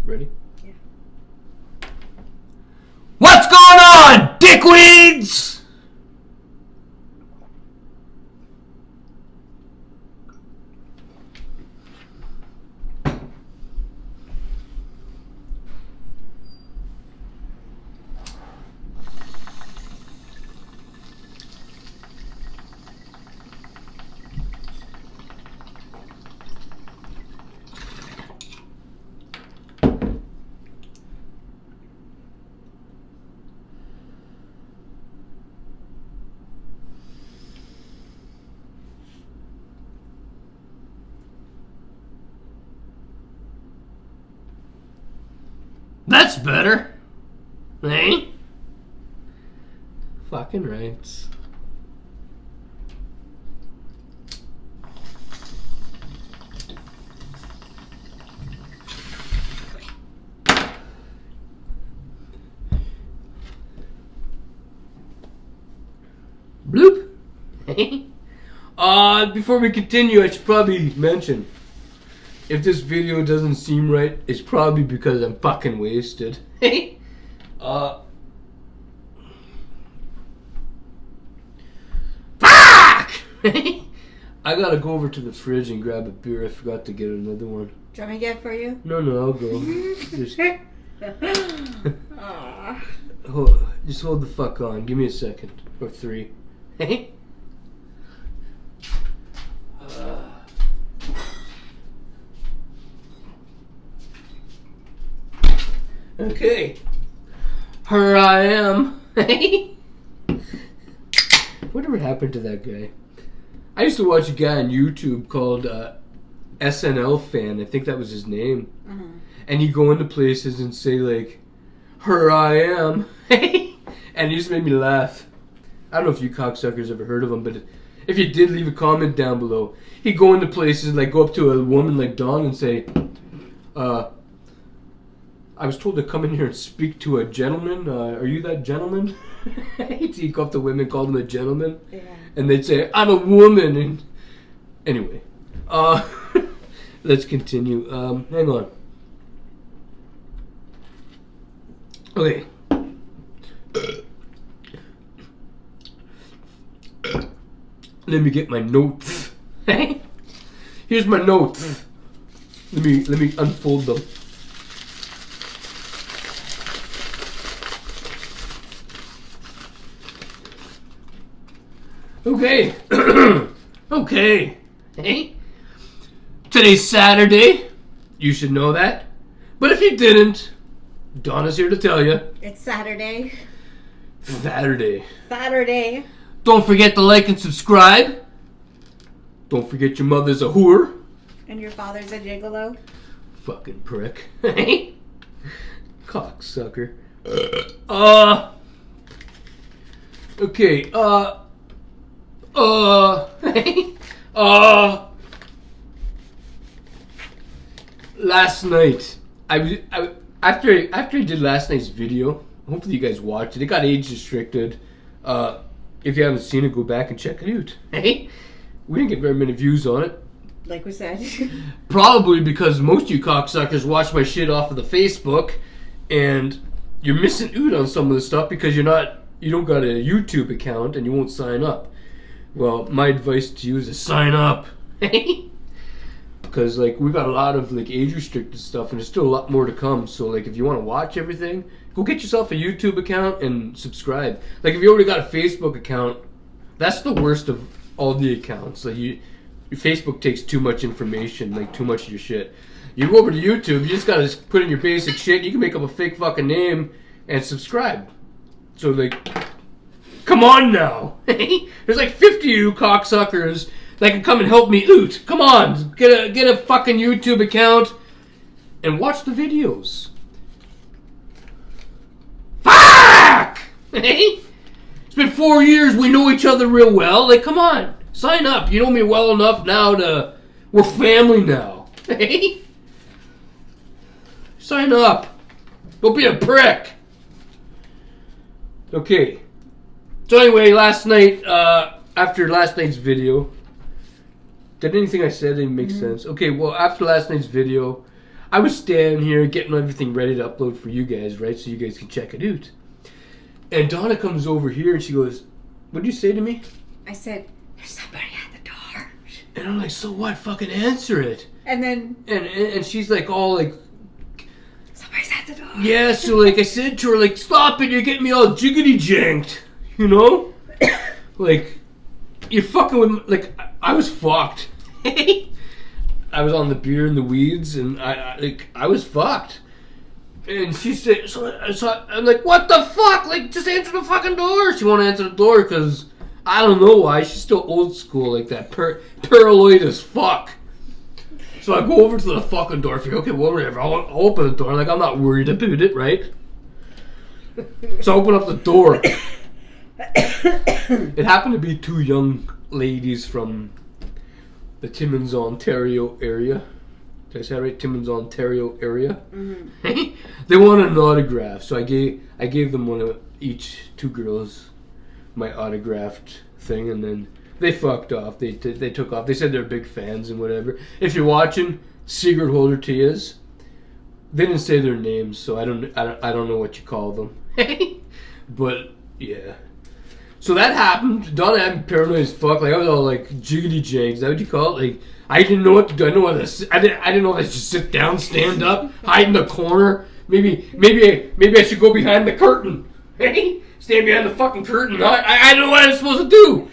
Ready? Yeah. What's going on, dickweeds? That's better. Eh? Fucking rights. Bloop. Before we continue, I should probably mention, if this video doesn't seem right, it's probably because I'm fucking wasted. Fuck! I gotta go over to the fridge and grab a beer. I forgot to get another one. Do you want me to get it for you? No, I'll go. Just hold the fuck on. Give me a second. Or 3. Okay. Here I am. Whatever happened to that guy? I used to watch a guy on YouTube called SNL Fan. I think that was his name. Uh-huh. And he'd go into places and say, like, here I am. And he just made me laugh. I don't know if you cocksuckers ever heard of him, but if you did, leave a comment down below. He'd go into places and, like, go up to a woman like Dawn and say, I was told to come in here and speak to a gentleman. Are you that gentleman? He'd go up to women, call them a gentleman. Yeah. And they'd say, I'm a woman. And anyway, let's continue. Hang on. Okay. Let me get my notes. Here's my notes. Let me unfold them. Okay. Okay. Hey. Today's Saturday. You should know that. But if you didn't, Donna's here to tell you. It's Saturday. Saturday. Saturday. Don't forget to like and subscribe. Don't forget your mother's a whore. And your father's a gigolo. Fucking prick. Cocksucker. Okay, last night, after I did last night's video, hopefully you guys watched it. It got age restricted. If you haven't seen it, go back and check it out. Hey, we didn't get very many views on it. Like we said. Probably because most of you cocksuckers watch my shit off of the Facebook, and you're missing out on some of the stuff because you don't got a YouTube account and you won't sign up. Well, my advice to you is to sign up. Because, like, we got a lot of, like, age-restricted stuff, and there's still a lot more to come. So, like, if you want to watch everything, go get yourself a YouTube account and subscribe. Like, if you already got a Facebook account, that's the worst of all the accounts. Like, your Facebook takes too much information, like, too much of your shit. You go over to YouTube, you just gotta put in your basic shit, you can make up a fake fucking name and subscribe. So, like, come on now. There's like 50 of you cocksuckers that can come and help me out. Come on, get a fucking YouTube account and watch the videos. Fuck! It's been 4 years, we know each other real well. Like, come on, sign up. You know me well enough now we're family now. Sign up. Don't be a prick. Okay. So anyway, last night, after last night's video, Did anything I said didn't make sense? Okay, well, after last night's video, I was standing here getting everything ready to upload for you guys, right? So you guys can check it out. And Donna comes over here and she goes, "What'd you say to me?" I said, "There's somebody at the door." And I'm like, "So what? Fucking answer it." And then... And she's like all like... Somebody's at the door. Yeah, so like I said to her, like, "Stop it, you're getting me all jiggity janked." You know? Like, you're fucking with... Like, I was fucked. I was on the beer and the weeds, and I was fucked. And she said, so I'm like, "What the fuck? Like, just answer the fucking door." She won't answer the door because I don't know why. She's still old school like that, paranoid as fuck. So I go over to the fucking door. I figure, okay, well, whatever. I'll open the door. Like, I'm not worried about it, right? So I open up the door. It happened to be two young ladies from the Timmins, Ontario area. Did I say that right? Timmins, Ontario area. Mm-hmm. They wanted an autograph, so I gave them one of each, two girls, my autographed thing, and then they fucked off. They took off. They said they're big fans and whatever. If you're watching, Cigrit holder Tias. They didn't say their names, so I don't know what you call them. But yeah. So that happened. Donna had me paranoid as fuck. Like, I was all like jiggity jank. Is that what you call it? Like, I didn't know what to do. I didn't know if I should sit down, stand up, hide in the corner. Maybe I should go behind the curtain. Hey, stand behind the fucking curtain. I don't know what I'm supposed to do.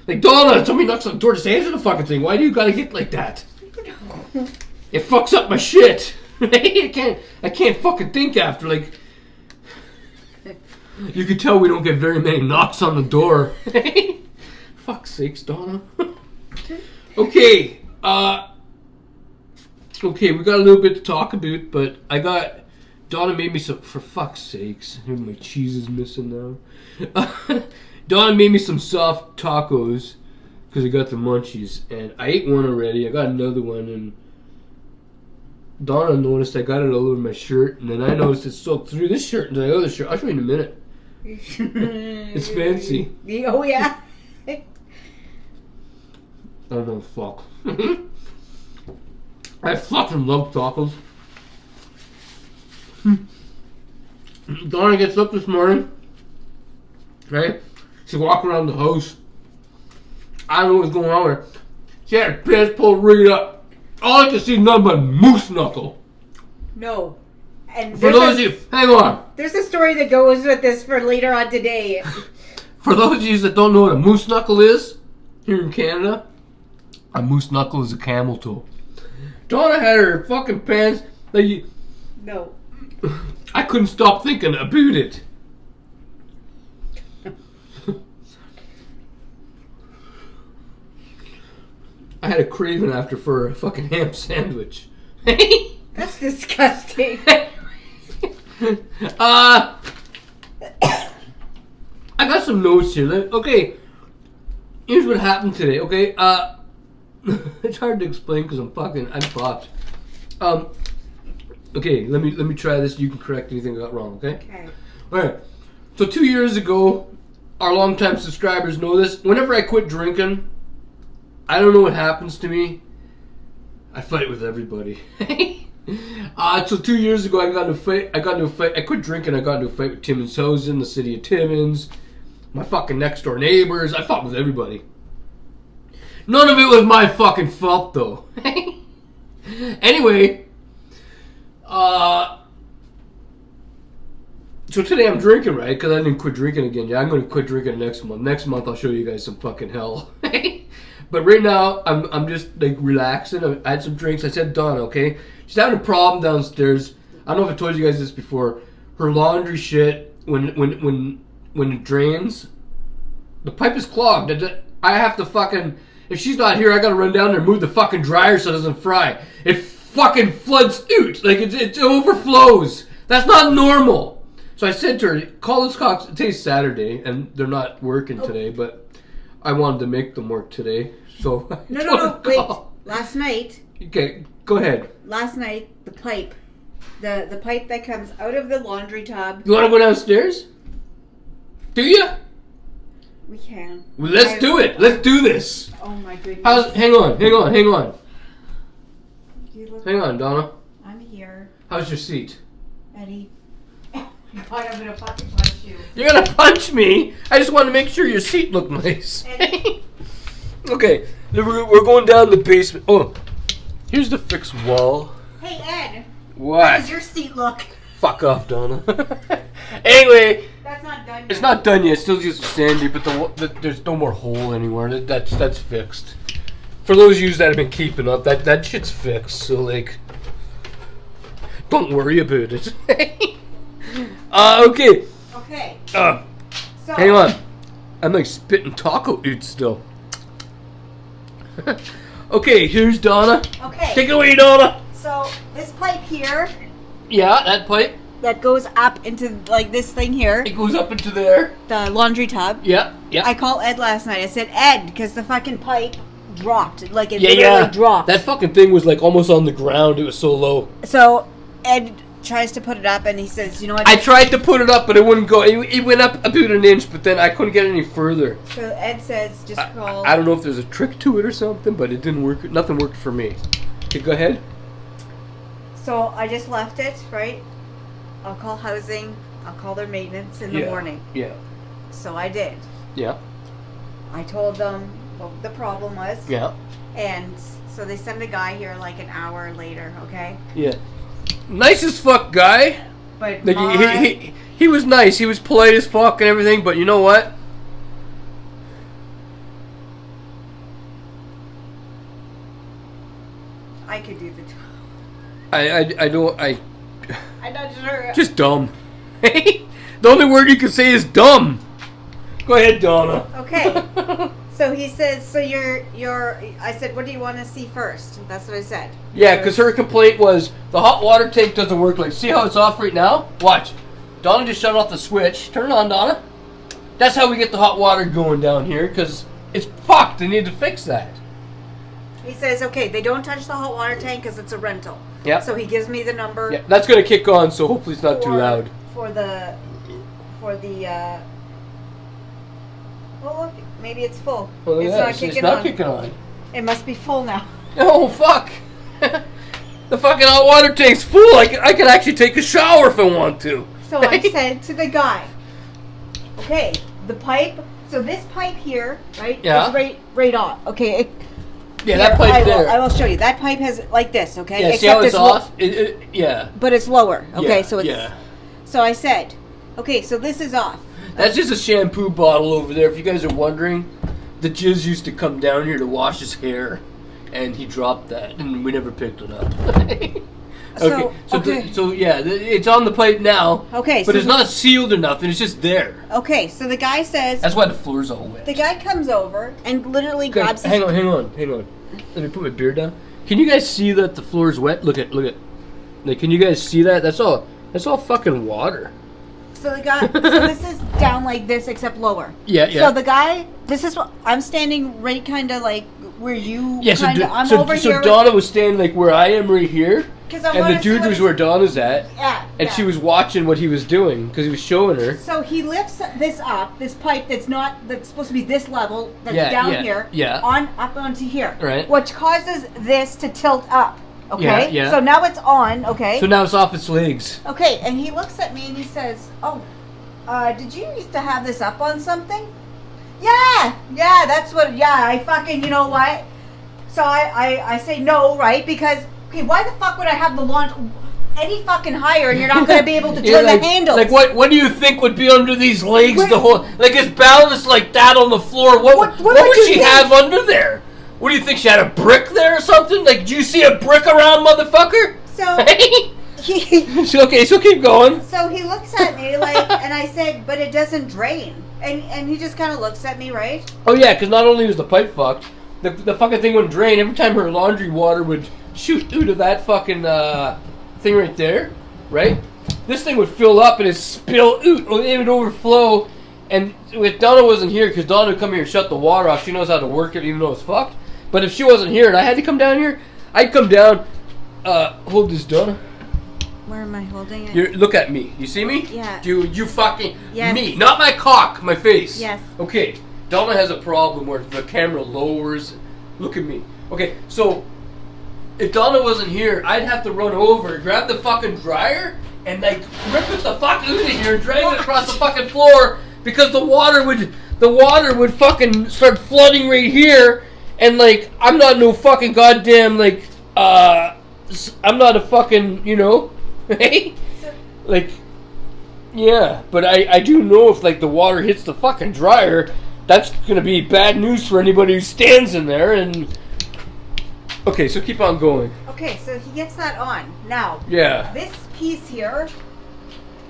Like, Donna, somebody knocks on the door, just answer the fucking thing. Why do you gotta get like that? It fucks up my shit. I can't fucking think after. Like, you can tell we don't get very many knocks on the door. Fuck's sakes, Donna. Okay. Okay, we got a little bit to talk about, but Donna made me some, for fuck's sakes. My cheese is missing now. Donna made me some soft tacos because I got the munchies, and I ate one already. I got another one, and Donna noticed I got it all over my shirt, and then I noticed it soaked through this shirt into the other shirt. I'll show you in a minute. It's fancy. Oh, yeah. I don't know, fuck. I fucking love tacos. Donna gets up this morning, right? She's walking around the house. I don't know what's going on with her. She had her pants pulled right up. All I could see is nothing but moose knuckle. No. And For those of you, hang on. There's a story that goes with this for later on today. For those of you that don't know what a moose knuckle is, here in Canada, a moose knuckle is a camel toe. Donna had her fucking pants. No. I couldn't stop thinking about it. I had a craving after for a fucking ham sandwich. That's disgusting. I got some notes here. Okay, here's what happened today. Okay, it's hard to explain because I'm fucked. Okay, let me try this. You can correct anything I got wrong. Okay. Okay. All right. So 2 years ago, our longtime subscribers know this. Whenever I quit drinking, I don't know what happens to me. I fight with everybody. So 2 years ago, I got into a fight. I quit drinking. I got into a fight with Timmins in the city of Timmins. My fucking next door neighbors. I fought with everybody. None of it was my fucking fault, though. Anyway, so today I'm drinking, right? Because I didn't quit drinking again. Yeah, I'm going to quit drinking next month. Next month, I'll show you guys some fucking hell. But right now, I'm just like relaxing. I had some drinks. I said, Donna, okay? She's having a problem downstairs. I don't know if I told you guys this before. Her laundry shit, when it drains, the pipe is clogged. I have to fucking, if she's not here, I gotta run down there and move the fucking dryer so it doesn't fry. It fucking floods out. Like, it overflows. That's not normal. So I said to her, call this Cox. Today's Saturday, and they're not working today, but I wanted to make them work today. So No, wait. Last night. Okay, go ahead. Last night, the pipe that comes out of the laundry tub. You want to go downstairs? Do you? We can. Well, let's do it. Let's do this. Oh my goodness. Hang on. You look, Hang on, Donna. I'm here. How's your seat? Eddie. Oh my God, I'm gonna fucking punch you. You're gonna punch me? I just want to make sure your seat looked nice. Okay, we're going down the basement. Oh, here's the fixed wall. Hey, Ed. What? How does your seat look? Fuck off, Donna. Anyway, That's not done yet. it's not done yet. It's still just sandy, but there's no more hole anywhere. That's fixed. For those of you that have been keeping up, that shit's fixed. So like, don't worry about it. Okay. Okay. So, hang on. I'm like spitting taco eat still. Okay, here's Donna. Okay. Take it away, Donna. So this pipe here Yeah, that pipe. that goes up into like this thing here, It goes up into there. the laundry tub. Yeah. I called Ed last night. I said, Ed, because the fucking pipe dropped. Like it Yeah, literally yeah. dropped. That fucking thing was like almost on the ground. It was so low. So Ed tries to put it up and he says, you know what? I tried to put it up, but it wouldn't go. It went up about an inch, but then I couldn't get any further. So Ed says, just call. I don't know if there's a trick to it or something, but it didn't work. Nothing worked for me. Okay, go ahead. So I just left it, right? I'll call housing. I'll call their maintenance in the morning. Yeah. So I did. Yeah. I told them what the problem was. Yeah. And so they sent a guy here like an hour later, okay? Yeah. Nice as fuck guy. But Like he was nice. He was polite as fuck and everything, but you know what? I could do the job. I'm not sure. just dumb. The only word you can say is dumb. Go ahead, Donna. Okay. So he says, so you're, I said, what do you want to see first? That's what I said. Yeah, because her complaint was the hot water tank doesn't work. Like, see how it's off right now? Watch. Donna just shut off the switch. Turn it on, Donna. That's how we get the hot water going down here, because it's fucked. They need to fix that. He says, okay, they don't touch the hot water tank because it's a rental. Yeah. So he gives me the number. Yeah, that's going to kick on, so hopefully it's not too loud. For the, oh look, maybe it's full. Well, it's yeah, not it's kicking not on. kicking on. It must be full now. Oh, fuck. The fucking hot water tank's full. I could actually take a shower if I want to. So I said to the guy, okay, the pipe, so this pipe here, right? Yeah. Is right on. Okay. Yeah, that pipe there. I will show you. That pipe has like this, okay? Yeah, see how it's off? Yeah. But it's lower. Okay, Yeah, so it's. yeah. So I said, okay, so this is off. That's just a shampoo bottle over there. If you guys are wondering, the jizz used to come down here to wash his hair, and he dropped that, and we never picked it up. So yeah, it's on the pipe now. Okay, but so it's not sealed or nothing. It's just there. Okay, so the guy says. That's why the floor's all wet. The guy comes over and literally grabs. Hang on. Let me put my beard down. Can you guys see that the floor's wet? Look at. Like, can you guys see that? That's all fucking water. So the guy, so this is down like this except lower. Yeah. So the guy, this is what I'm standing right, kind of like where you. Yeah. I'm over here. So Donna was standing like where I am right here, and the dude was where Donna's at. Yeah. And she was watching what he was doing because he was showing her. So he lifts this up, this pipe that's supposed to be this level, that's down here, up onto here, right? Which causes this to tilt up. Okay. Yeah. So now it's on. Okay. So now it's off its legs. Okay, and he looks at me and he says, "Oh, did you used to have this up on something?" Yeah, that's what. Yeah, I fucking. You know what? So I say no, right? Because okay, why the fuck would I have the launch any fucking higher and you're not going to be able to turn the handles? Like what do you think would be under these legs? The whole like it's balanced like that on the floor. What would she have under there? What do you think? She had a brick there or something? Like, do you see a brick around, motherfucker? So keep going. So he looks at me like, and I said, but it doesn't drain. And he just kind of looks at me, right? Oh yeah, because not only was the pipe fucked, the fucking thing wouldn't drain. Every time her laundry water would shoot through to that fucking thing right there, right? This thing would fill up and it'd spill out. It would overflow. And if Donna wasn't here, because Donna would come here and shut the water off, she knows how to work it even though it's fucked. But if she wasn't here and I had to come down here, I'd come down, hold this, Donna. Where am I holding it? Look at me. You see me? Yeah. You fucking... Yes. Me. Not my cock, my face. Yes. Okay. Donna has a problem where the camera lowers. Look at me. Okay, so if Donna wasn't here, I'd have to run over, grab the fucking dryer, and like rip it the fuck out of here, drag it across the fucking floor, because the water would fucking start flooding right here, and like I'm not no fucking goddamn like I'm not a fucking, you know, hey, like, yeah, but I do know if like the water hits the fucking dryer, that's gonna be bad news for anybody who stands in there. And okay, so keep on going. Okay, so he gets that on now. Yeah. This piece here.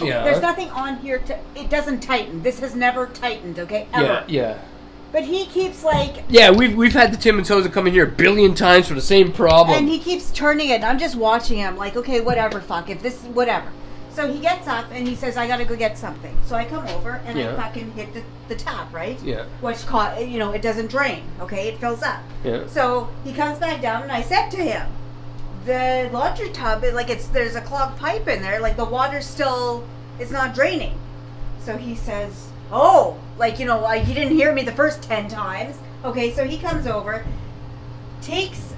Yeah. There's nothing on here it doesn't tighten. This has never tightened, okay? Ever. Yeah, yeah. But he keeps like... Yeah, we've had the Timmins hose come in here a billion times for the same problem. And he keeps turning it. I'm just watching him like, okay, whatever, fuck. If this... Whatever. So he gets up and he says, I gotta go get something. So I come over and I fucking hit the tap, right? Yeah. Which, you know, it doesn't drain, okay? It fills up. Yeah. So he comes back down and I said to him, the laundry tub, there's a clogged pipe in there. Like, the water's still... It's not draining. So he says... Oh, like, you know, he didn't hear me the first 10 times. Okay, so he comes over, takes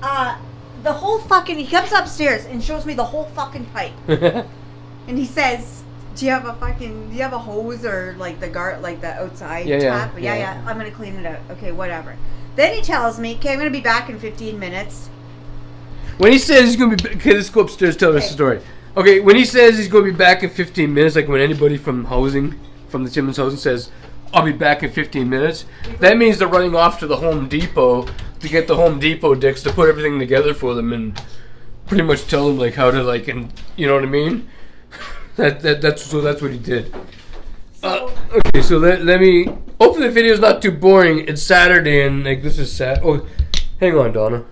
the whole fucking... He comes upstairs and shows me the whole fucking pipe. And he says, do you have a hose or, like, the outside tap? Yeah, I'm going to clean it out. Okay, whatever. Then he tells me, okay, I'm going to be back in 15 minutes. When he says he's going to be... Okay, let's go upstairs, tell us the story. Okay, when he says he's going to be back in 15 minutes, like when anybody from housing... from the Timmins housing says, I'll be back in 15 minutes. That means they're running off to the Home Depot to get the Home Depot dicks to put everything together for them and pretty much tell them like how to like, and you know what I mean? That's what he did. Okay, so let me. Hopefully the video's not too boring. It's Saturday and like this is sad. Oh, hang on, Donna.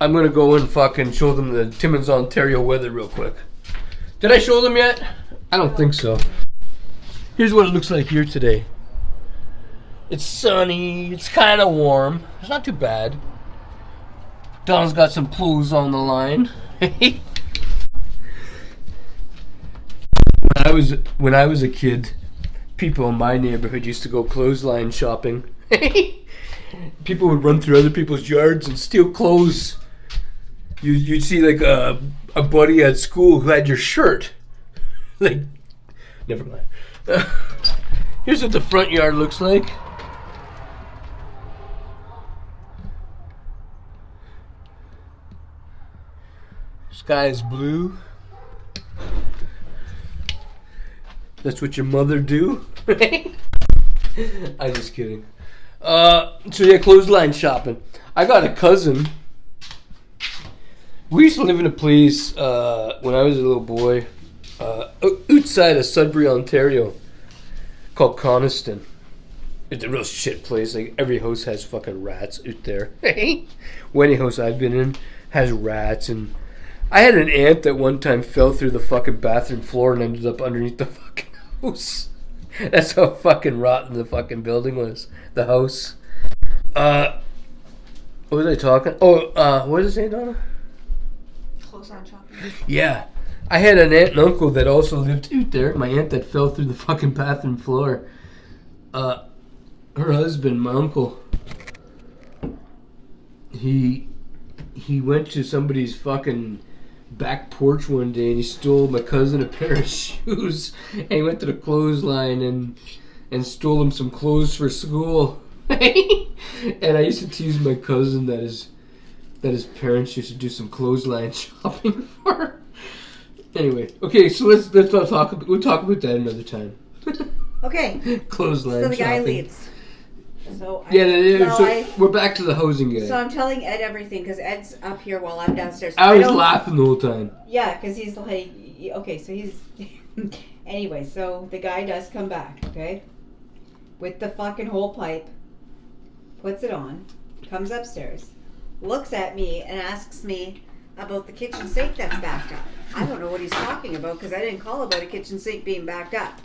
I'm gonna go and fucking show them the Timmins, Ontario weather real quick. Did I show them yet? I don't think so. Here's what it looks like here today. It's sunny. It's kind of warm. It's not too bad. Don's got some clothes on the line. When I was a kid, people in my neighborhood used to go clothesline shopping. People would run through other people's yards and steal clothes. You'd see like a buddy at school who had your shirt. Like, never mind. Here's what the front yard looks like. Sky is blue. That's what your mother do. I'm just kidding. So yeah, clothesline shopping. I got a cousin. We used to live in a place when I was a little boy, outside of Sudbury, Ontario, called Coniston. It's a real shit place. Like every house has fucking rats out there. Any house I've been in has rats, and I had an aunt that one time fell through the fucking bathroom floor and ended up underneath the fucking house. That's how fucking rotten the fucking building was. The house. What was I talking? Oh, what did I say, Donna? Close on shopping. Yeah. I had an aunt and uncle that also lived out there. My aunt that fell through the fucking bathroom floor. Her husband, my uncle, he went to somebody's fucking back porch one day and he stole my cousin a pair of shoes. And he went to the clothesline and stole him some clothes for school. And I used to tease my cousin that his parents used to do some clothesline shopping for her. Anyway, okay, so let's not talk. We'll talk about that another time. Okay. Clothesline. So the guy shopping. leaves. So we're back to the housing guy. So I'm telling Ed everything because Ed's up here while I'm downstairs. I was laughing the whole time. Yeah, because he's like, okay, so he's. Anyway, so the guy does come back, okay, with the fucking whole pipe, puts it on, comes upstairs, looks at me and asks me about the kitchen sink that's backed up. I don't know what he's talking about because I didn't call about a kitchen sink being backed up.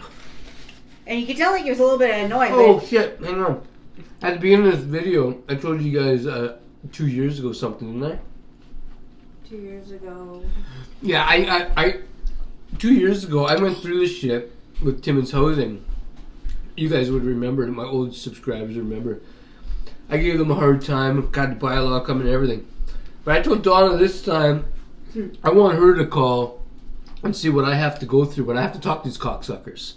And you could tell like he was a little bit annoyed. Oh shit! Hang on. At the beginning of this video, I told you guys 2 years ago something, didn't I? 2 years ago. Yeah, I 2 years ago I went through this shit with Timmins Housing. you guys would remember, my old subscribers remember. I gave them a hard time, got the bylaw coming and everything. But I told Donna this time, I want her to call and see what I have to go through, but I have to talk to these cocksuckers.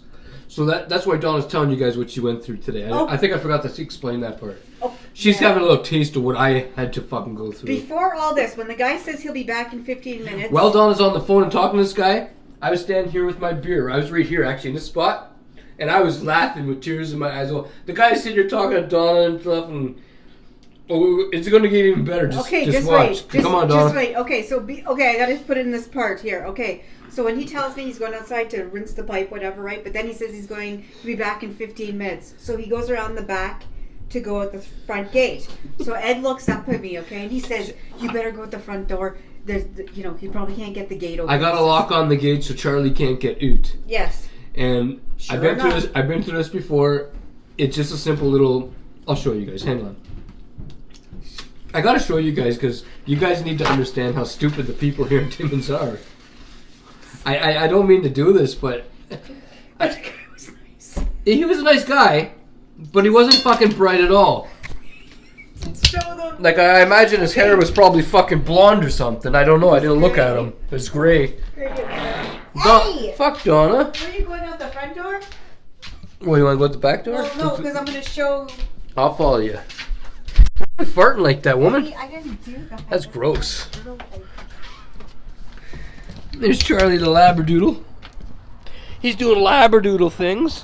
So that's why Donna's telling you guys what she went through today. I think I forgot to explain that part. Oh, She's having a little taste of what I had to fucking go through. Before all this, when the guy says he'll be back in 15 minutes... While Donna's on the phone and talking to this guy, I was standing here with my beer. I was right here, actually, in this spot. And I was laughing with tears in my eyes. Well, the guy's sitting here talking to Donna and stuff, and... Oh, it's going to get even better. Just watch. Wait. Come on, Donna. Just wait. Okay, I got to put in this part here. Okay, so when he tells me he's going outside to rinse the pipe, whatever, right? But then he says he's going to be back in 15 minutes. So he goes around the back to go at the front gate. So Ed looks up at me, okay, and he says, "You better go at the front door. There's, he probably can't get the gate open." I got a lock on the gate so Charlie can't get out. Yes. And I've been through this before. It's just a simple little. I'll show you guys. Hang on. I gotta show you guys because you guys need to understand how stupid the people here in Timmins are. I don't mean to do this, but The guy was nice. he was a nice guy, but he wasn't fucking bright at all. Show them. Like, I imagine his hair was probably fucking blonde or something. I don't know. I didn't look at him. It was gray. Hey! Fuck Donna. Where are you going out the front door? Well, you want to go out the back door? Well, no, because I'm going to show... I'll follow you. Why are you farting like that, woman? I didn't do that. That's gross. There's Charlie the Labradoodle. He's doing Labradoodle things.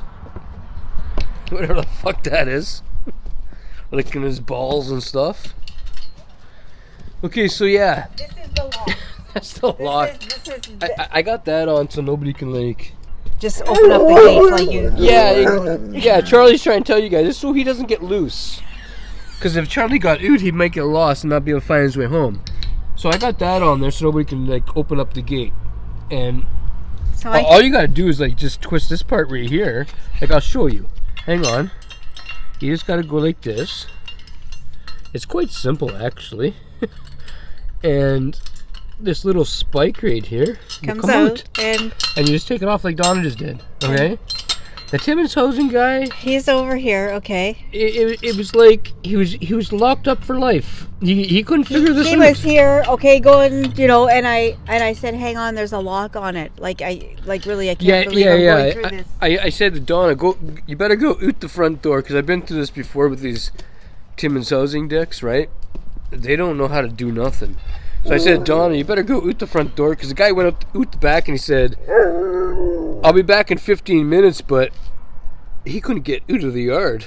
Whatever the fuck that is. Licking his balls and stuff. Okay, so yeah. This is the lock. That's the lock. I got that on so nobody can like... Just open up the gate like you... Yeah, Charlie's trying to tell you guys. This is so he doesn't get loose. Because if Charlie got out, he might get lost and not be able to find his way home. So I got that on there so nobody can like open up the gate. And so all you gotta do is like just twist this part right here. Like I'll show you. Hang on. You just gotta go like this. It's quite simple actually. And this little spike right here comes out and you just take it off like Donna just did. Okay? The Timmins housing guy. He's over here, okay. It was like he was locked up for life. He couldn't figure this out. He was here, okay, going, and I said, hang on, there's a lock on it. I can't believe I'm going through this. I said to Donna, you better go out the front door because I've been through this before with these Timmins housing dicks, right? They don't know how to do nothing. So I said, Donna, you better go out the front door because the guy went out the back and he said, I'll be back in 15 minutes, but he couldn't get out of the yard.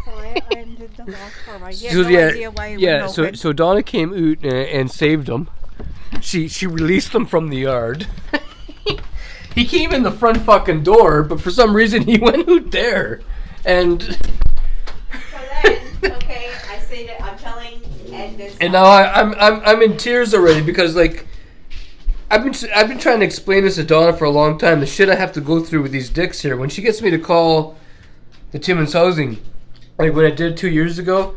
So I ended the lock for him. He had no idea why he wouldn't open. So Donna came out and saved him. She released him from the yard. He came in the front fucking door, but for some reason he went out there. And so then, okay, I say that I'm telling Ed this. And now I'm in tears already because like I've been trying to explain this to Donna for a long time. The shit I have to go through with these dicks here. When she gets me to call the Timmins housing, like when I did 2 years ago,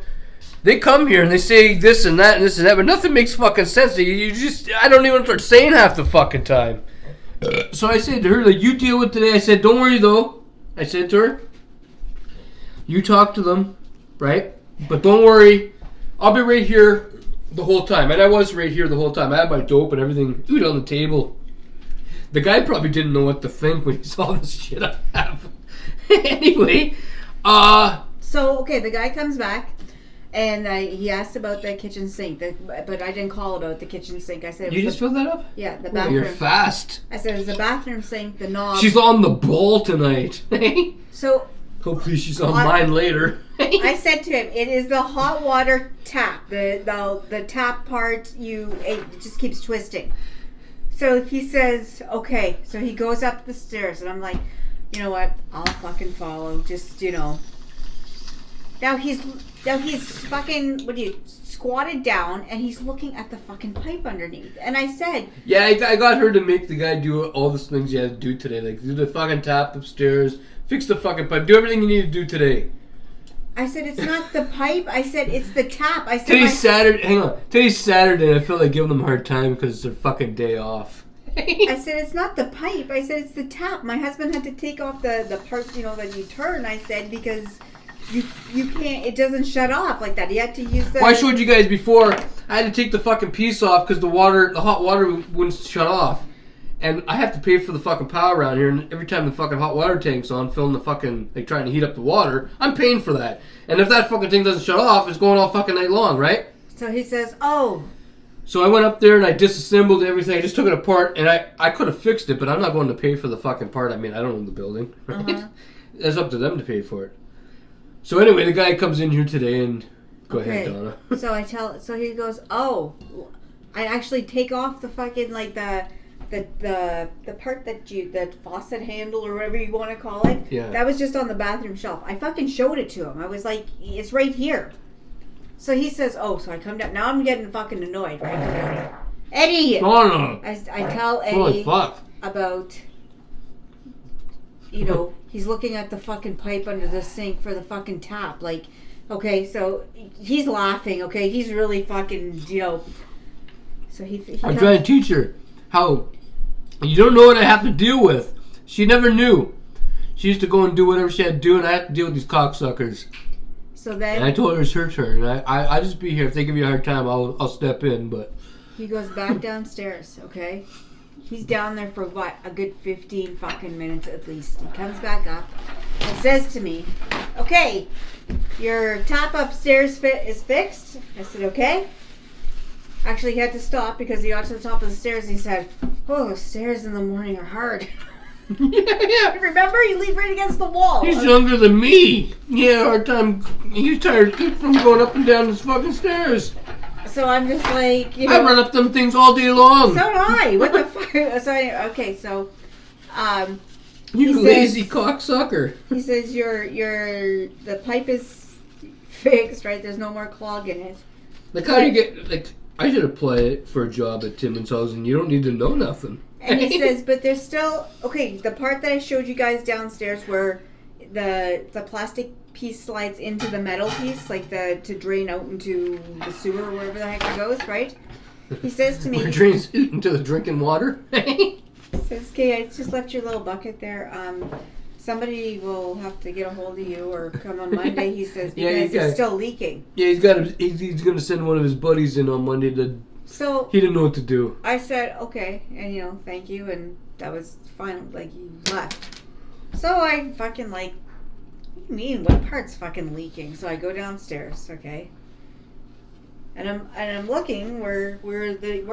they come here and they say this and that and this and that, but nothing makes fucking sense. I don't even start saying half the fucking time. So I said to her, like, you deal with today. I said, don't worry though. I said to her, you talk to them, right? But don't worry, I'll be right here the whole time. And I was right here the whole time. I had my dope and everything on the table. The guy probably didn't know what to think when he saw this shit I have. Anyway, so okay, the guy comes back and he asked about the kitchen sink, but I didn't call about the kitchen sink. I said, you just filled that up? Yeah, the bathroom. You're fast. I said, it's a bathroom sink, the knob. She's on the ball tonight. So hopefully she's on mine later. I said to him, it is the hot water tap. The tap part, it just keeps twisting. So he says, okay. So he goes up the stairs, and I'm like, you know what? I'll fucking follow. Just, Now he's fucking, squatted down, and he's looking at the fucking pipe underneath. And I said... Yeah, I got her to make the guy do all the things he had to do today. Like, do the fucking tap upstairs, fix the fucking pipe, do everything you need to do today. I said, it's not the pipe. I said, it's the tap. I said, Today's Saturday, hang on. Today's Saturday, and I feel like giving them a hard time because it's their fucking day off. I said, it's not the pipe. I said, it's the tap. My husband had to take off the part, you know, that you turn, I said, because you can't, it doesn't shut off like that. You had to use the... Well, I showed you guys before, I had to take the fucking piece off because the hot water wouldn't shut off. And I have to pay for the fucking power around here, and every time the fucking hot water tank's on, filling the fucking, like, trying to heat up the water, I'm paying for that. And if that fucking thing doesn't shut off, it's going all fucking night long, right? So he says, oh. So I went up there and I disassembled everything. I just took it apart, and I could have fixed it, but I'm not going to pay for the fucking part. I mean, I don't own the building, right? Uh-huh. It's up to them to pay for it. So anyway, the guy comes in here today and... Go ahead, Donna. So he goes, oh, I actually take off the fucking, like, the part that faucet handle or whatever you want to call it. Yeah. That was just on the bathroom shelf. I fucking showed it to him. I was like, it's right here. So he says, oh, so I come down. Now I'm getting fucking annoyed, right? Eddy! Donna! I tell Eddy Holy fuck. about, you know, he's looking at the fucking pipe under the sink for the fucking tap. Like, okay, so he's laughing, okay? He's really fucking, you know. So I'm trying to teach her how you don't know what I have to deal with. She never knew. She used to go and do whatever she had to do, and I have to deal with these cocksuckers. So then... And I told her it's her turn. I just be here. If they give you a hard time, I'll step in, but... He goes back downstairs, okay? He's down there for, what, a good 15 fucking minutes at least. He comes back up and says to me, okay, your tap upstairs is fixed. I said, okay. Actually, he had to stop because he got to the top of the stairs and he said, oh, the stairs in the morning are hard. Yeah. Remember? You lean right against the wall. He's younger than me. Yeah, hard time. He's tired from going up and down those fucking stairs. So I'm just like, you know. I run up them things all day long. So do I. What the fuck? So anyway, okay, so, you lazy cocksucker. He says the pipe is fixed, right? There's no more clog in it. Like how do you get, like, I should apply for a job at Timmins Housing. You don't need to know nothing. And he says, but there's still, okay, the part that I showed you guys downstairs where the plastic piece slides into the metal piece, like to drain out into the sewer or wherever the heck it goes, right? He says to me... Where it drains into the drinking water? He says, okay, I just left your little bucket there. Somebody will have to get a hold of you or come on Monday, he says, because it's still leaking. Yeah, he's going to send one of his buddies in on Monday to... So he didn't know what to do. I said, okay, and, you know, thank you, and that was fine, like, he left. So I fucking, like, what do you mean? What part's fucking leaking? So I go downstairs, okay? And I'm looking where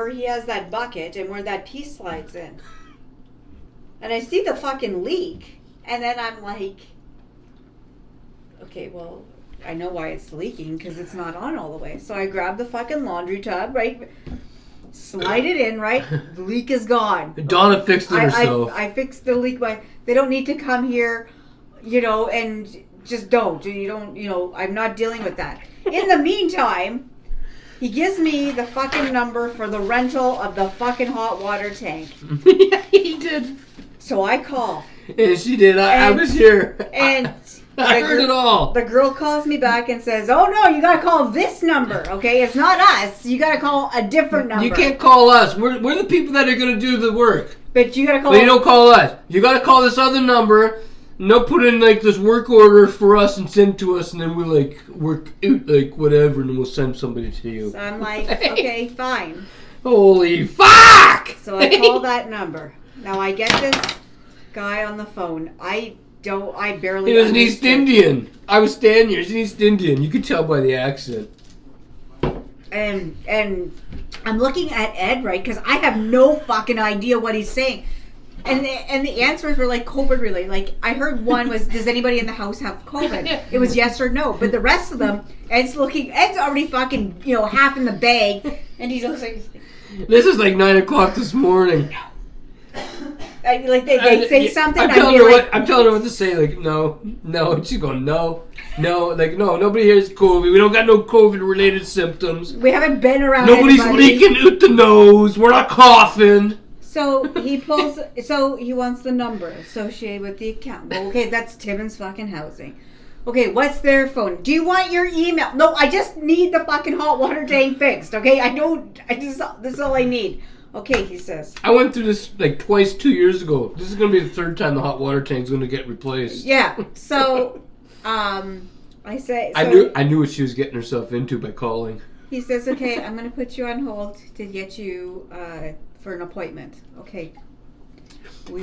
he has that bucket and where that piece slides in. And I see the fucking leak. And then I'm like, okay, well, I know why it's leaking because it's not on all the way. So I grab the fucking laundry tub, right? Slide it in, right? The leak is gone. Donna fixed it herself. I fixed the leak. They don't need to come here, you know, and just don't. You don't, you know, I'm not dealing with that. In the meantime, he gives me the fucking number for the rental of the fucking hot water tank. Yeah, he did. So I call. Yeah, she did. I was here. And I heard it all. The girl calls me back and says, oh no, you gotta call this number, okay? It's not us. You gotta call a different number. You can't call us. We're the people that are gonna do the work. But you gotta call... But you don't call us. You gotta call this other number, and they'll put in like this work order for us and send to us, and then we like work out like whatever, and then we'll send somebody to you. So I'm like, okay, fine. Holy fuck! So I call that number. Now I get this guy on the phone. I barely... He was an East Indian. I was standing here. He's an East Indian. You could tell by the accent. And I'm looking at Ed, right? Because I have no fucking idea what he's saying. And the answers were like COVID related. Like I heard one was, does anybody in the house have COVID? It was yes or no. But the rest of them, Ed's already fucking, you know, half in the bag. And he's like... This is like 9 o'clock this morning. Like they say something. I'm telling her what to say. Like no. And she's going no. Like no. Nobody here is COVID. We don't got no COVID related symptoms. We haven't been around. Nobody's leaking out the nose. We're not coughing. So he pulls. So he wants the number associated with the account. Well, okay, that's Timmins fucking Housing. Okay, what's their phone? Do you want your email? No, I just need the fucking hot water tank fixed. Okay, this is all I need. Okay, he says. I went through this like twice 2 years ago. This is gonna be the third time the hot water tank's gonna get replaced. Yeah. So, I say. So I knew what she was getting herself into by calling. He says, "Okay, I'm gonna put you on hold to get you for an appointment." Okay.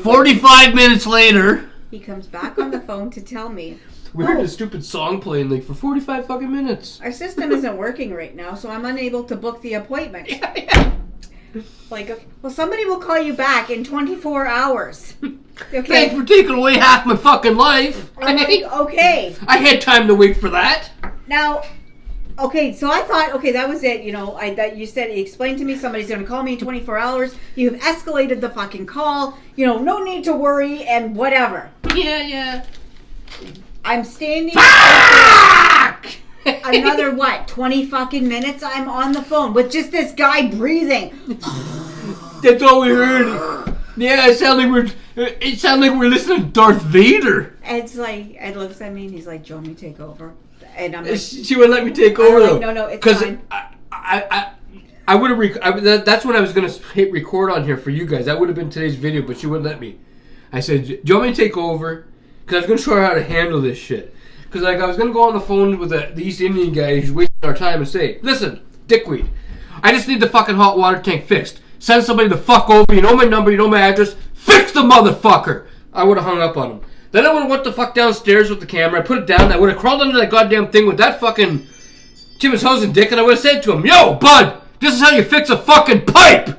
45 minutes later, he comes back on the phone to tell me. We heard a stupid song playing like for 45 fucking minutes. Our system isn't working right now, so I'm unable to book the appointment. Yeah. Like, okay, well, somebody will call you back in 24 hours. Okay. Thanks for taking away half my fucking life. I'm like, okay. I had time to wait for that. Now, okay, so I thought, okay, that was it. You know, that you said, you explained to me somebody's going to call me in 24 hours. You've escalated the fucking call. You know, no need to worry and whatever. Yeah. I'm standing. Fuck! Another, 20 fucking minutes I'm on the phone with just this guy breathing. That's all we heard. Yeah, it sounded like we're listening to Darth Vader. And it's like, Ed looks at me and he's like, "Do you want me to take over?" And I'm like, she wouldn't let me take over though. No, it's fine. I would have. That's when I was gonna hit record on here for you guys. That would have been today's video, but she wouldn't let me. I said, "Do you want me to take over?" Because I was gonna show her how to handle this shit. Because like I was gonna go on the phone with the East Indian guy who's wasting our time and say, "Listen, dickweed, I just need the fucking hot water tank fixed. Send somebody the fuck over. You know my number. You know my address. Fix the motherfucker." I would have hung up on him. Then I would have went the fuck downstairs with the camera. I put it down. I would have crawled under that goddamn thing with that fucking Timmins hose and dick, and I would have said to him, "Yo, bud, this is how you fix a fucking pipe."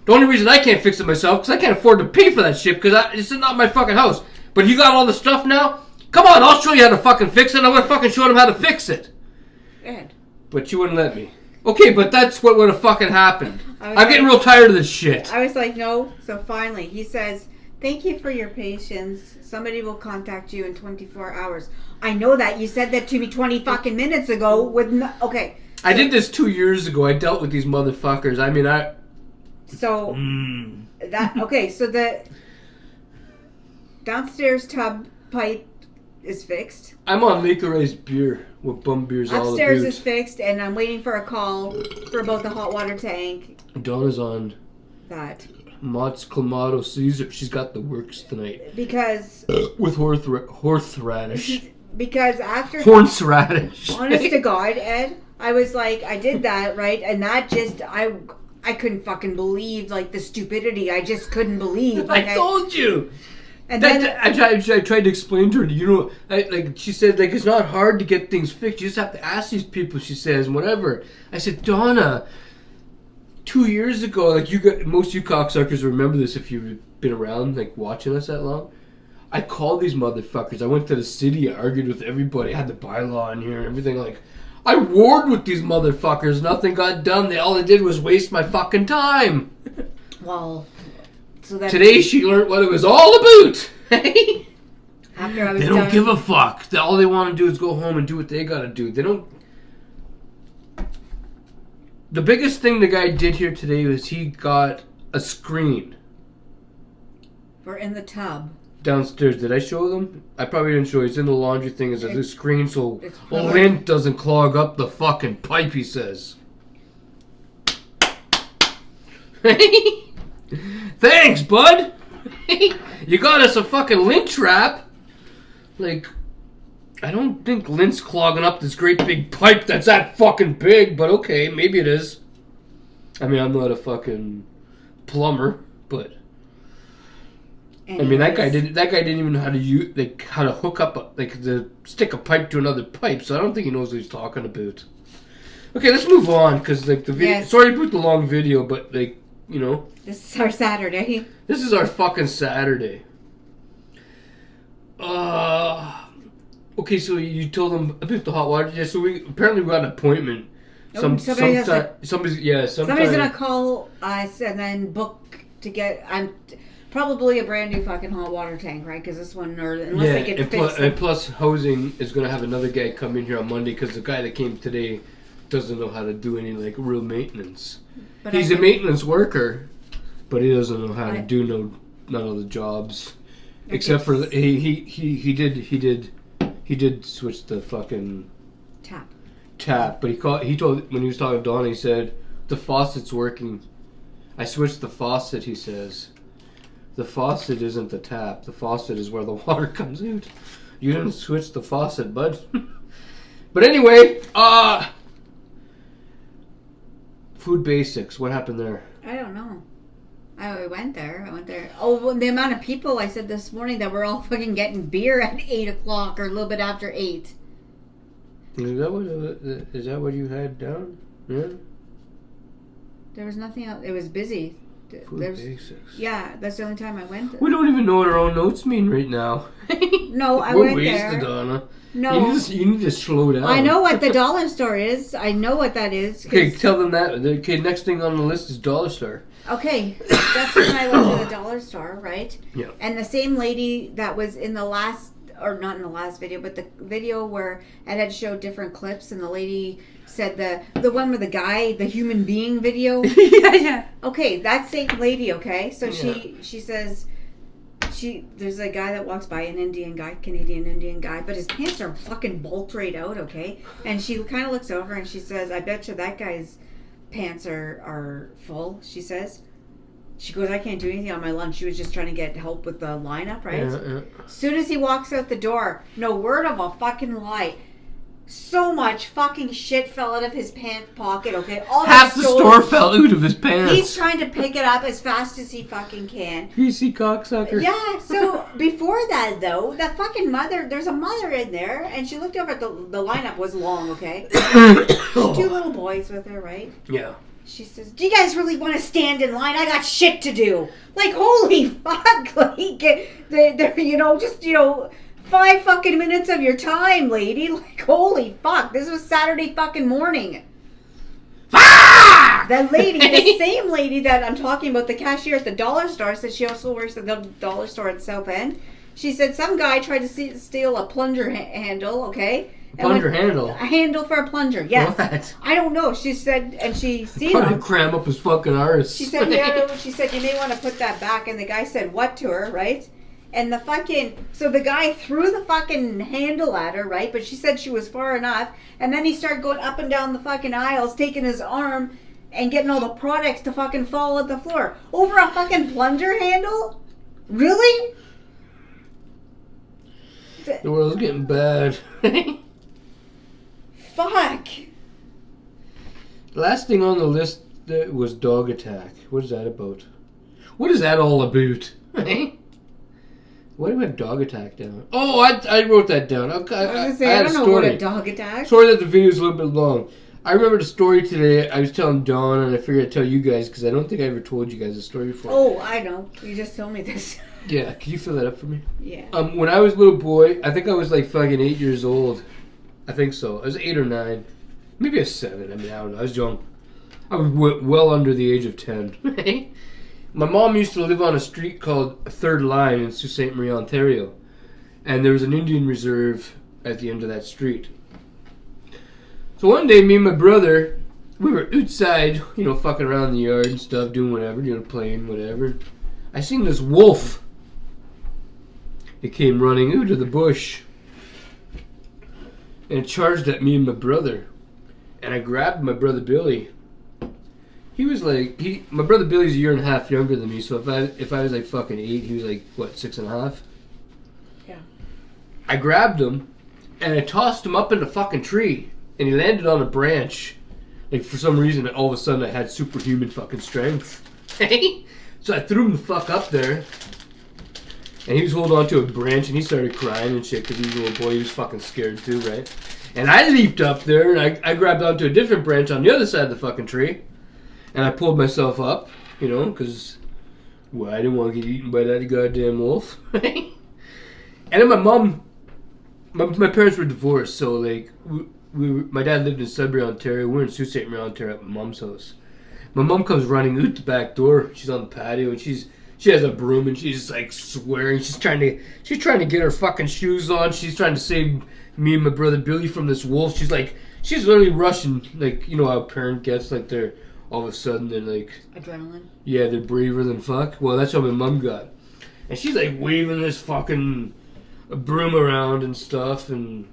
The only reason I can't fix it myself because I can't afford to pay for that shit because this is not my fucking house. But you got all the stuff now? Come on, I'll show you how to fucking fix it. And I would have fucking showed him how to fix it. Ed. But you wouldn't let me. Okay, but that's what would have fucking happened. I'm getting real tired of this shit. I was like, no. So finally, he says, "Thank you for your patience. Somebody will contact you in 24 hours. I know that. You said that to me 20 fucking minutes ago with no... Okay. So, I did this 2 years ago. I dealt with these motherfuckers. I mean, So, that... Okay, so the downstairs tub pipe is fixed. I'm on Lakerized beer with bum beers all Upstairs is fixed, and I'm waiting for a call for about the hot water tank. Donna's on That. Mott's Clamato Caesar. She's got the works tonight. Because... with horseradish. Because after... Horseradish. Honest to God, Ed, I was like, I did that, right? And that just... I couldn't fucking believe, like, the stupidity. I just couldn't believe. Like, I told you. And then I tried to explain to her, you know, like she said, like it's not hard to get things fixed. You just have to ask these people. She says, and whatever. I said, Donna, 2 years ago, like most of you cocksuckers remember this if you've been around, like watching us that long. I called these motherfuckers. I went to the city. I argued with everybody. I had the bylaw in here and everything. Like I warred with these motherfuckers. Nothing got done. All they did was waste my fucking time. well. So that today she learned what it was all about. After I was they don't give a fuck. All they want to do is go home and do what they gotta do. They don't. The biggest thing the guy did here today was he got a screen. For in the tub. Downstairs. Did I show them? I probably didn't show you. It's in the laundry thing. It's a screen so lint doesn't clog up the fucking pipe, he says. Thanks, bud. You got us a fucking lint trap. Like, I don't think lint's clogging up this great big pipe that's that fucking big, but okay, maybe it is. I mean, I'm not a fucking plumber, but anyways. I mean, that guy didn't even know how to how to hook up stick a pipe to another pipe, so I don't think he knows what he's talking about. Okay, let's move on because like the video. Yes. Sorry about the long video, but like. You know, this is our Saturday. This is our fucking Saturday. Okay, so you told them about the hot water. Yeah, so we got an appointment. Somebody's gonna call us and then book to get. I'm probably a brand new fucking hot water tank, right? Because this one, unless they get fixed. And plus, housing is gonna have another guy come in here on Monday because the guy that came today doesn't know how to do any like real maintenance. But he's a maintenance worker, but he doesn't know how to do none of the jobs, okay. Except for he did switch the fucking tap. But he told when he was talking to Donna, he said the faucet's working. I switched the faucet, he says. The faucet isn't the tap. The faucet is where the water comes out. You didn't switch the faucet, bud. But anyway, food basics. What happened there? I don't know. I went there. Oh, well, the amount of people I said this morning that were all fucking getting beer at 8 o'clock or a little bit after 8. Is that what you had down? Yeah? There was nothing else. It was busy. Food basics. Yeah, that's the only time I went. We don't even know what our own notes mean right now. No, I We're went wasted, there. Donna. No. You need to slow down. I know what the dollar store is. I know what that is. Okay, tell them that. Okay, next thing on the list is Dollar Store. Okay, that's when I went to the dollar store, right? Yeah. And the same lady that was in the last, or not in the last video, but the video where it had showed different clips, and the lady said the one with the guy, the human being video. Yeah. Okay, that same lady. Okay, so Yeah. she says. There's a guy that walks by, an Canadian Indian guy, but his pants are fucking bulked right out, okay? And she kind of looks over and she says, I bet you that guy's pants are full, she says. She goes, I can't do anything on my lunch. She was just trying to get help with the lineup, right? Yeah. As soon as he walks out the door, no word of a fucking lie. So much fucking shit fell out of his pants pocket, okay? All Half the store fell out of his pants. He's trying to pick it up as fast as he fucking can. PC cocksucker. Yeah, so before that, though, that fucking mother, there's a mother in there, and she looked over at the lineup was long, okay? 2 little boys with her, right? Yeah. She says, do you guys really want to stand in line? I got shit to do. Like, holy fuck, like, they're 5 fucking minutes of your time, lady. Like, holy fuck, this was Saturday fucking morning. That lady, the same lady that I'm talking about, the cashier at the dollar store, said she also works at the dollar store at South End. She said some guy tried to steal a plunger handle, okay? Plunger handle? A handle for a plunger, yes. What? I don't know. She said, and she seen Trying to him. cram up his fucking arse. She said, yeah, she said, you may want to put that back. And the guy said, what to her, right? And so the guy threw the fucking handle at her, right? But she said she was far enough. And then he started going up and down the fucking aisles, taking his arm and getting all the products to fucking fall at the floor. Over a fucking plunger handle? Really? The world's getting bad. Fuck. Last thing on the list was dog attack. What is that about? What is that all about? Why do we have dog attack down? Oh, I wrote that down. Okay, I was going to say, I don't know what a dog attack. Sorry that the video's a little bit long. I remember the story today. I was telling Dawn, and I figured I'd tell you guys, because I don't think I ever told you guys the story before. Oh, I know. You just told me this. Yeah, can you fill that up for me? Yeah. When I was a little boy, I think I was like fucking 8 years old. I think so. I was 8 or 9. Maybe a 7. I mean, I don't know. I was young. I was well under the age of 10. My mom used to live on a street called Third Line in Sault Ste. Marie, Ontario. And there was an Indian reserve at the end of that street. So one day, me and my brother, we were outside, fucking around the yard and stuff, doing whatever, playing, whatever. I seen this wolf. It came running out of the bush. And it charged at me and my brother. And I grabbed my brother Billy. He was like, my brother Billy's a year and a half younger than me, so if I was like fucking 8, he was like, what, 6.5? Yeah. I grabbed him, and I tossed him up in the fucking tree, and he landed on a branch. Like, for some reason, all of a sudden I had superhuman fucking strength. So I threw him the fuck up there, and he was holding on to a branch, and he started crying and shit, because he was a little boy, he was fucking scared too, right? And I leaped up there, and I grabbed onto a different branch on the other side of the fucking tree. And I pulled myself up, because I didn't want to get eaten by that goddamn wolf. And then my mom, my parents were divorced, so like my dad lived in Sudbury, Ontario. We were in Sault Ste. Marie, Ontario, at my mom's house. My mom comes running out the back door. She's on the patio, and she has a broom, and she's just like swearing. She's trying to get her fucking shoes on. She's trying to save me and my brother Billy from this wolf. She's literally rushing, like how a parent gets, like they're. All of a sudden, they're like... Adrenaline? Yeah, they're braver than fuck. Well, that's how my mom got. And she's like waving this fucking broom around and stuff, and...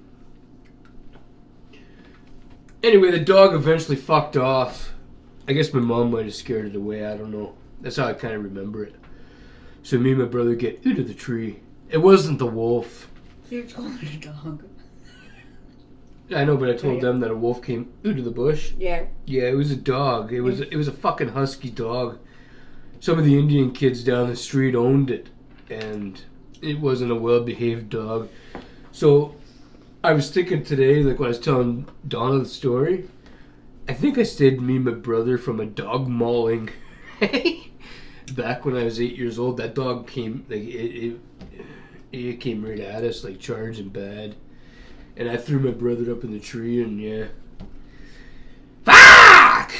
Anyway, the dog eventually fucked off. I guess my mom might have scared it away. I don't know. That's how I kind of remember it. So me and my brother get out of the tree. It wasn't the wolf. So you're calling it a dog. I know, but I told them that a wolf came out of the bush. Yeah. Yeah, it was a dog. It was a fucking husky dog. Some of the Indian kids down the street owned it, and it wasn't a well-behaved dog. So I was thinking today, like when I was telling Donna the story, I think I saved me and my brother from a dog mauling. Back when I was 8 years old, that dog came, like, it came right at us, like, charging bad. And I threw my brother up in the tree, and yeah. Fuck!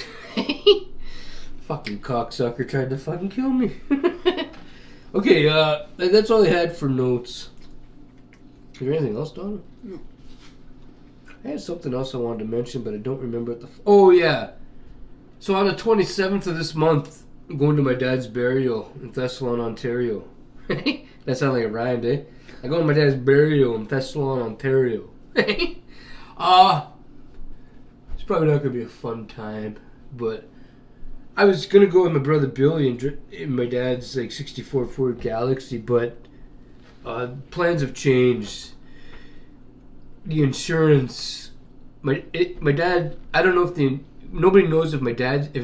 Fucking cocksucker tried to fucking kill me. Okay, that's all I had for notes. Is there anything else, Donna? No. I had something else I wanted to mention, but I don't remember it. Oh, yeah. So on the 27th of this month, I'm going to my dad's burial in Thessalon, Ontario. That sounded like it rhymed, eh? I go to my dad's burial in Thessalon, Ontario. It's probably not going to be a fun time, but I was going to go with my brother Billy in my dad's like 64 Ford Galaxy, but plans have changed. The insurance, my dad, I don't know if nobody knows if my dad, if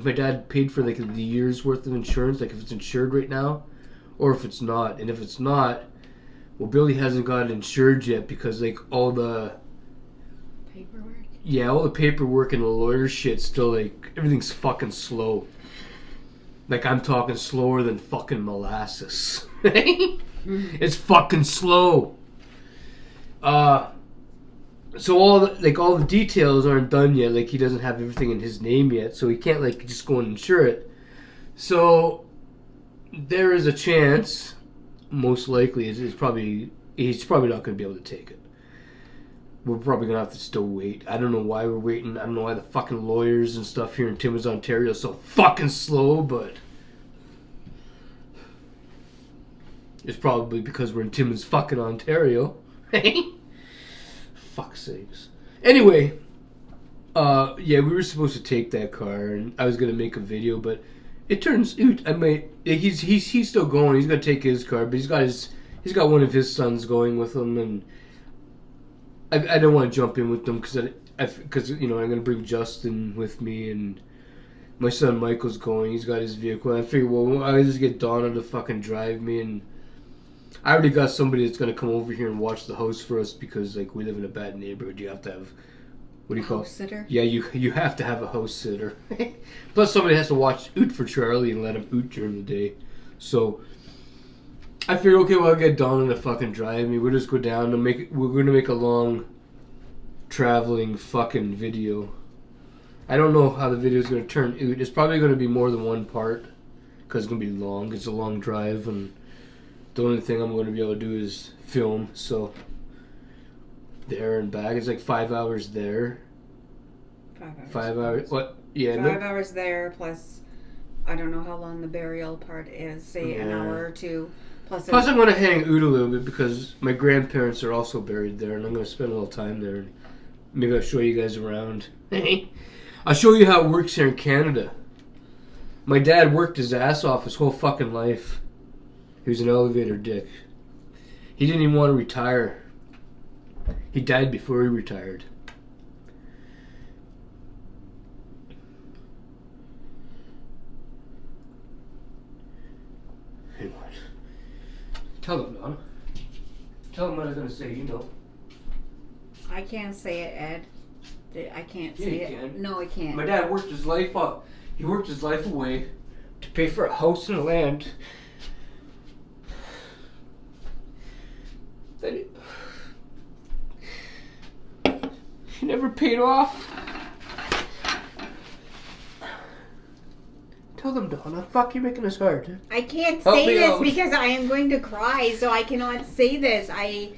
my dad paid for like the year's worth of insurance, like if it's insured right now, or if it's not. And if it's not, well, Billy hasn't got it insured yet because like all the paperwork. Yeah, all the paperwork and the lawyer shit still like everything's fucking slow. Like I'm talking slower than fucking molasses. It's fucking slow. So all the details aren't done yet. Like he doesn't have everything in his name yet, so he can't like just go and insure it. So there is a chance, most likely, he's probably not going to be able to take it. We're probably going to have to still wait. I don't know why we're waiting. I don't know why the fucking lawyers and stuff here in Timmins, Ontario are so fucking slow, but it's probably because we're in Timmins, fucking Ontario. Fuck's sakes. Anyway, yeah, we were supposed to take that car, and I was gonna make a video, but it turns out he's still going. He's gonna take his car, but he's got one of his sons going with him, and I don't want to jump in with them because I'm gonna bring Justin with me, and my son Michael's going. He's got his vehicle. And I figured, well, I just get Donna to fucking drive me, and I already got somebody that's going to come over here and watch the house for us because, like, we live in a bad neighborhood. You have to have, what do you call it? House sitter? Yeah, you have to have a house sitter. Plus, somebody has to watch out for Charlie and let him out during the day. So, I figured, okay, well, I'll get Donna to fucking drive me. We'll just go down and we're going to make a long traveling fucking video. I don't know how the video is going to turn out. It's probably going to be more than one part because it's going to be long. It's a long drive, and the only thing I'm going to be able to do is film, so there and back. It's like 5 hours there. 5 hours. 5 hours. What? Yeah. 5 hours there, plus I don't know how long the burial part is. Say an hour or two. Plus I'm going to hang out a little bit because my grandparents are also buried there, and I'm going to spend a little time there. Maybe I'll show you guys around. I'll show you how it works here in Canada. My dad worked his ass off his whole fucking life. He was an elevator dick. He didn't even want to retire. He died before he retired. Hang on. Tell them, Donna. Tell them what I was going to say, I can't say it, Ed. I can't Yeah, say you it. can. No, I can't. My dad worked his life up. He worked his life away to pay for a house and land. That he never paid off. Tell them, Donna. Fuck, you're making this hard. I can't Help say me this out. because I am going to cry, so I cannot say this. I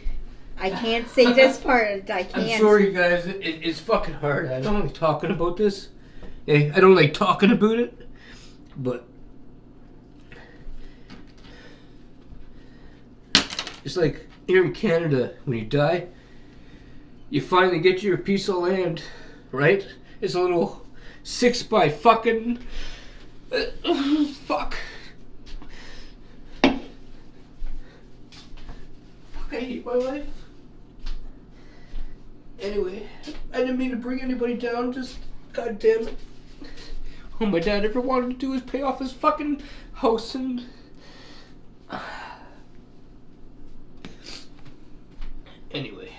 can't say this part. I can't. I'm sorry, guys. It's fucking hard. I don't like talking about this. I don't like talking about it. But it's like here in Canada, when you die, you finally get your piece of land, right? It's a little 6 by fucking... fuck. Fuck, I hate my life. Anyway, I didn't mean to bring anybody down, just... God damn it. All my dad ever wanted to do is pay off his fucking house and... Anyway,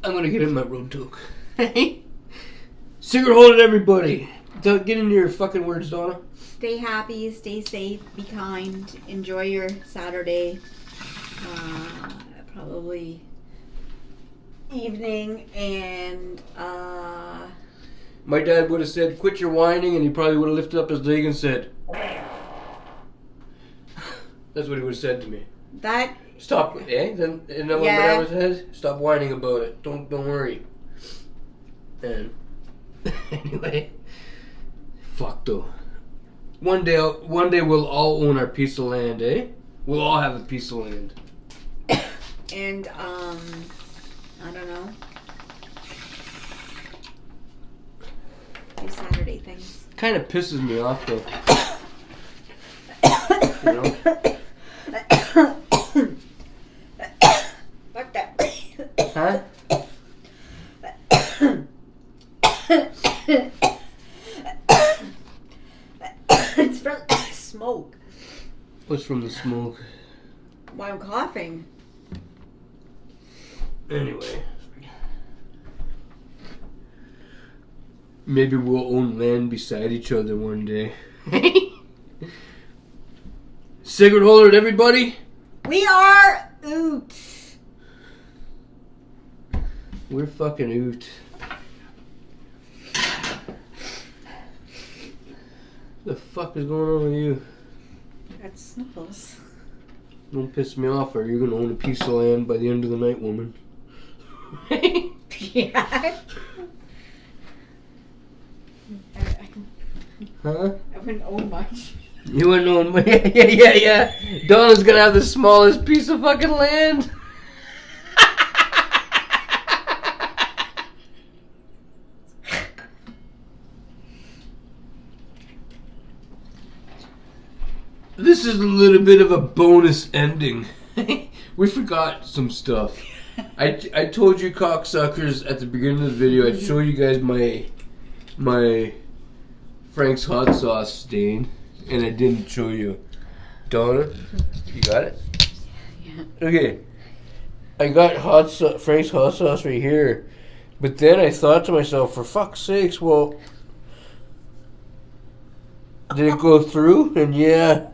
I'm gonna get in my road talk. Cigrit hold it, everybody. Get in your fucking words, Donna. Stay happy, stay safe, be kind, enjoy your Saturday. Probably evening, and my dad would have said, "Quit your whining," and he probably would have lifted up his leg and said, "That's what he would have said to me." that Stop, eh? Then what my dad would have said, "Stop whining about it. Don't worry." And anyway, fuck though. One day we'll all own our piece of land, eh? We'll all have a piece of land. and I don't know. Do Saturday things. Kind of pisses me off though. You know? Fuck that. Huh? It's from smoke. What's from the smoke? Why I'm coughing. Anyway. Maybe we'll own land beside each other one day. Cigrit holder it, everybody. We are oot. We're fucking oot. The fuck is going on with you? Got sniffles. Don't piss me off, or you're gonna own a piece of land by the end of the night, woman. Yeah. Huh? I wouldn't own much. You wouldn't own. Yeah. Donna's gonna have the smallest piece of fucking land. This is a little bit of a bonus ending. We forgot some stuff. I told you cocksuckers at the beginning of the video I'd show you guys my Frank's hot sauce stain, and I didn't show you. Donna, you got it? Yeah. Okay. I got Frank's hot sauce right here, but then I thought to myself, for fuck's sakes, well, did it go through? And yeah,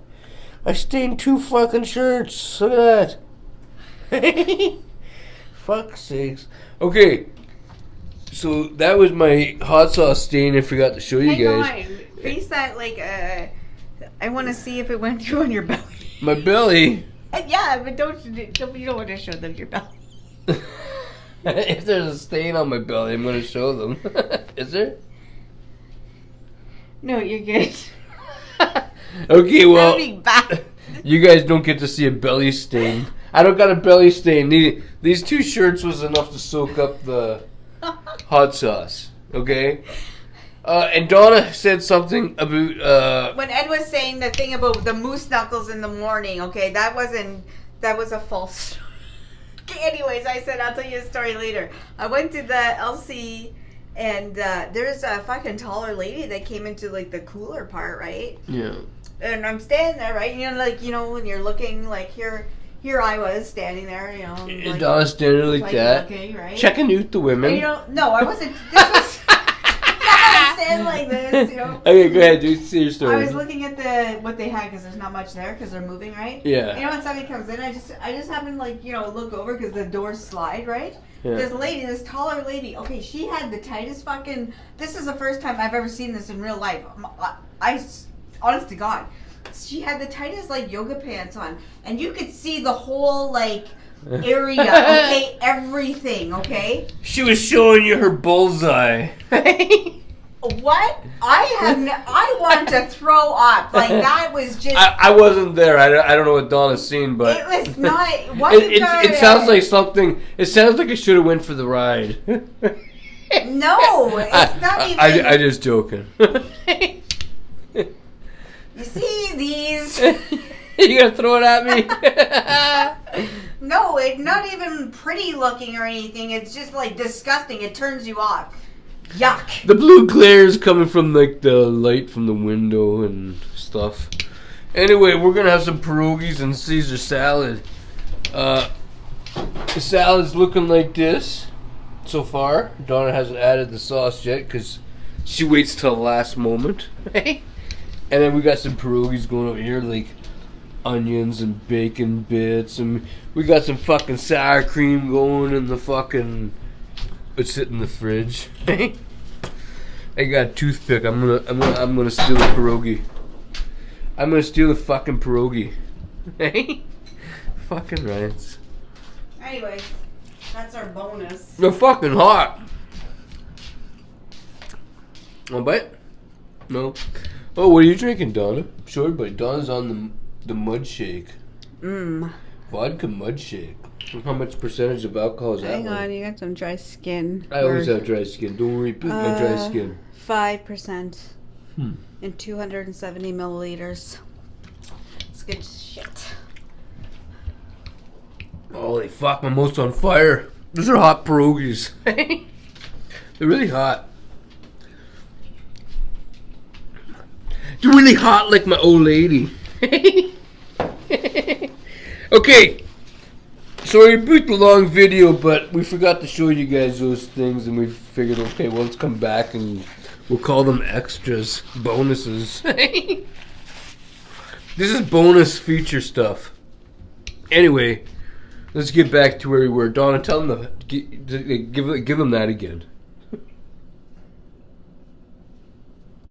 I stained 2 fucking shirts. Look at that. Fuck's sakes. Okay. So that was my hot sauce stain. I forgot to show you guys. Hang on. Face that like I want to see if it went through on your belly. My belly. Yeah, but you don't want to show them your belly. If there's a stain on my belly, I'm going to show them. Is there? No, you're good. Okay, well, That'd be bad. you guys don't get to see a belly stain. I don't got a belly stain. These 2 shirts was enough to soak up the hot sauce. Okay? And Donna said something about When Ed was saying the thing about the moose knuckles in the morning, okay, that was a false story. Okay, anyways, I said I'll tell you a story later. I went to the LC and there's a fucking taller lady that came into like the cooler part, right? Yeah. And I'm standing there, right? When you're looking like here I was standing there, like, Donna standing like that, looking, right? checking out the women. And, no, I wasn't. This was I stand like this, Okay, go ahead, dude. See your story. I was looking at what they had because there's not much there because they're moving, right? Yeah. When somebody comes in, I just happen to look over because the doors slide, right? Yeah. This taller lady. Okay, she had the tightest fucking. This is the first time I've ever seen this in real life. Honest to God, she had the tightest like yoga pants on, and you could see the whole like area. Okay, everything. Okay. She was showing you her bullseye. What? I want to throw up. Like that was just. I wasn't there. I don't know what Donna's seen, but it was not. it sounds like something. It sounds like I should have went for the ride. No, it's not even. I just joking. You see these? You gonna throw it at me? No, it's not even pretty looking or anything. It's just like disgusting. It turns you off. Yuck. The blue glare is coming from like the light from the window and stuff. Anyway, we're gonna have some pierogies and Caesar salad. The salad's looking like this so far. Donna hasn't added the sauce yet because she waits till the last moment. And then we got some pierogies going over here, like onions and bacon bits, and we got some fucking sour cream going in the fucking. It's sitting in the fridge. I got a toothpick. I'm gonna steal a pierogi. I'm gonna steal a fucking pierogi. Hey, fucking rats. Anyways, that's our bonus. They're fucking hot. Want a bite? No. Oh, what are you drinking, Donna? Sure, but Donna's on the mud shake. Vodka mud shake. How much percentage of alcohol is that? Hang on, you got some dry skin. I always have dry skin. Don't worry about my dry skin. 5% in 270 milliliters. It's good shit. Holy fuck, my mouth's on fire. Those are hot pierogies. They're really hot. They're really hot like my old lady. Okay. Sorry about the long video, but we forgot to show you guys those things, and we figured, okay, well, let's come back and we'll call them extras, bonuses. This is bonus feature stuff. Anyway, let's get back to where we were. Donna, tell them give them that again.